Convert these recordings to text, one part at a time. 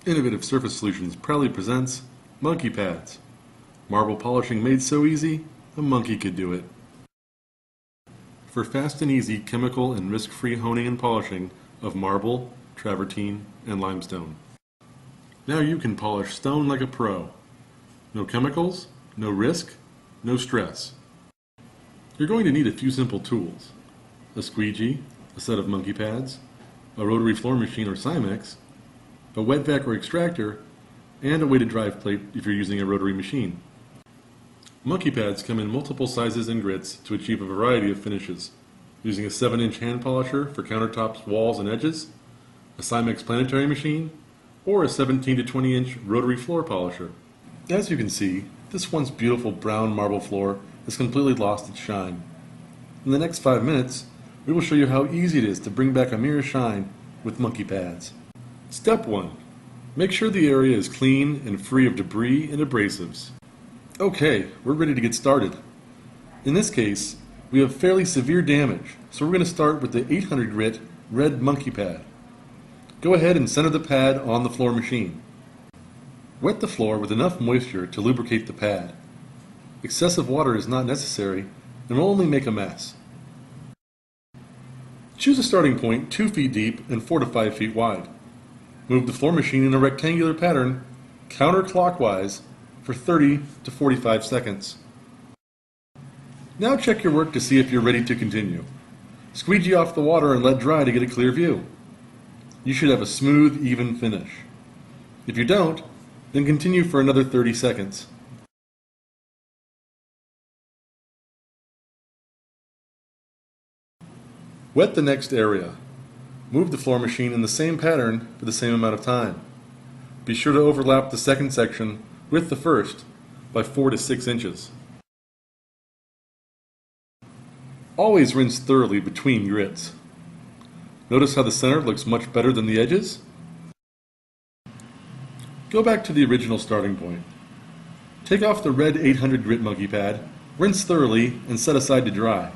Innovative Surface Solutions proudly presents Monkey Pads. Marble polishing made so easy, a monkey could do it. For fast and easy chemical and risk-free honing and polishing of marble, travertine, and limestone. Now you can polish stone like a pro. No chemicals, no risk, no stress. You're going to need a few simple tools: a squeegee, a set of monkey pads, a rotary floor machine or Simex, a wet vac or extractor, and a weighted drive plate if you're using a rotary machine. Monkey pads come in multiple sizes and grits to achieve a variety of finishes, using a 7-inch hand polisher for countertops, walls, and edges, a Simex planetary machine, or a 17 to 20-inch rotary floor polisher. As you can see, this once beautiful brown marble floor has completely lost its shine. In the next 5 minutes, we will show you how easy it is to bring back a mirror shine with monkey pads. Step 1. Make sure the area is clean and free of debris and abrasives. Okay, we're ready to get started. In this case, we have fairly severe damage, so we're going to start with the 800 grit red monkey pad. Go ahead and center the pad on the floor machine. Wet the floor with enough moisture to lubricate the pad. Excessive water is not necessary and will only make a mess. Choose a starting point 2 feet deep and 4 to 5 feet wide. Move the floor machine in a rectangular pattern counterclockwise for 30 to 45 seconds. Now check your work to see if you're ready to continue. Squeegee off the water and let dry to get a clear view. You should have a smooth, even finish. If you don't, then continue for another 30 seconds. Wet the next area. Move the floor machine in the same pattern for the same amount of time. Be sure to overlap the second section with the first by 4 to 6 inches. Always rinse thoroughly between grits. Notice how the center looks much better than the edges? Go back to the original starting point. Take off the red 800 grit monkey pad, rinse thoroughly, and set aside to dry.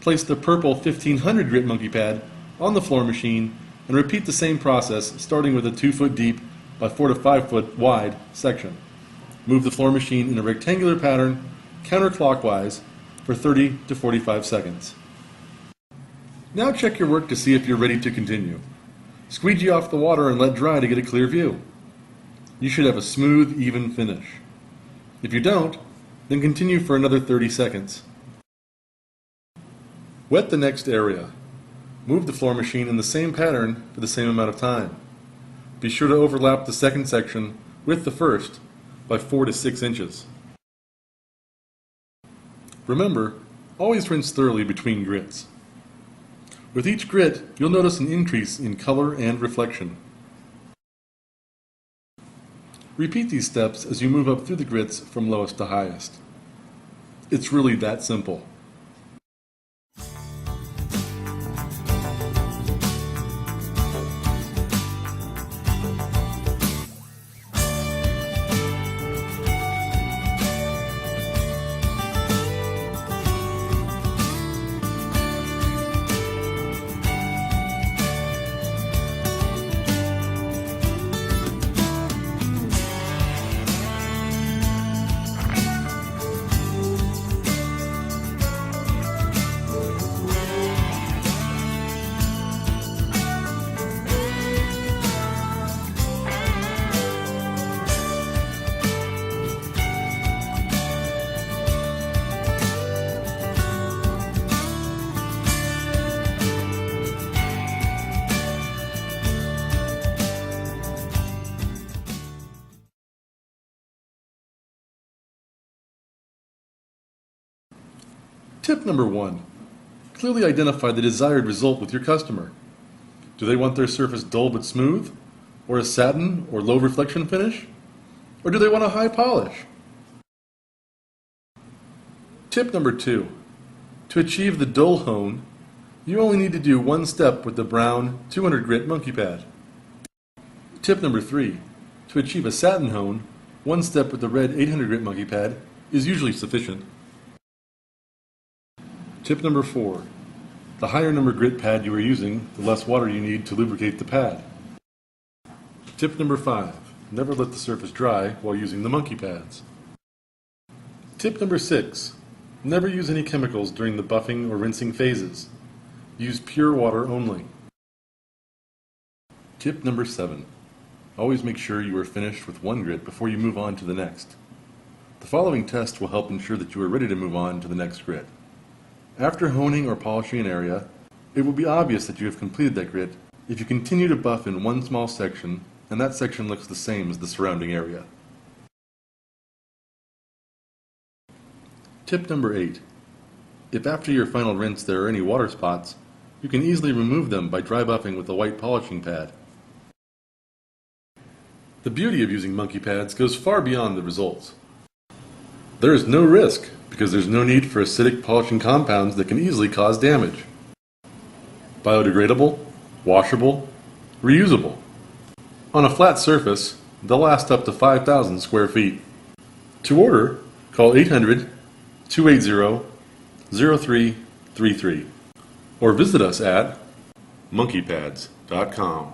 Place the purple 1500 grit monkey pad on the floor machine and repeat the same process, starting with a 2 foot deep by 4 to 5 foot wide section. Move the floor machine in a rectangular pattern counterclockwise for 30 to 45 seconds. Now check your work to see if you're ready to continue. Squeegee off the water and let dry to get a clear view. You should have a smooth, even finish. If you don't, then continue for another 30 seconds. Wet the next area. Move the floor machine in the same pattern for the same amount of time. Be sure to overlap the second section with the first by 4 to 6 inches. Remember, always rinse thoroughly between grits. With each grit, you'll notice an increase in color and reflection. Repeat these steps as you move up through the grits from lowest to highest. It's really that simple. Tip number 1. Clearly identify the desired result with your customer. Do they want their surface dull but smooth? Or a satin or low reflection finish? Or do they want a high polish? Tip number 2. To achieve the dull hone, you only need to do one step with the brown 200 grit monkey pad. Tip number 3. To achieve a satin hone, one step with the red 800 grit monkey pad is usually sufficient. Tip number 4. The higher number grit pad you are using, the less water you need to lubricate the pad. Tip number 5. Never let the surface dry while using the monkey pads. Tip number 6. Never use any chemicals during the buffing or rinsing phases. Use pure water only. Tip number 7. Always make sure you are finished with one grit before you move on to the next. The following test will help ensure that you are ready to move on to the next grit. After honing or polishing an area, it will be obvious that you have completed that grit if you continue to buff in one small section and that section looks the same as the surrounding area. Tip number 8. If after your final rinse there are any water spots, you can easily remove them by dry buffing with a white polishing pad. The beauty of using monkey pads goes far beyond the results. There is no risk because there's no need for acidic polishing compounds that can easily cause damage. Biodegradable, washable, reusable. On a flat surface, they'll last up to 5,000 square feet. To order, call 800-280-0333 or visit us at monkeypads.com.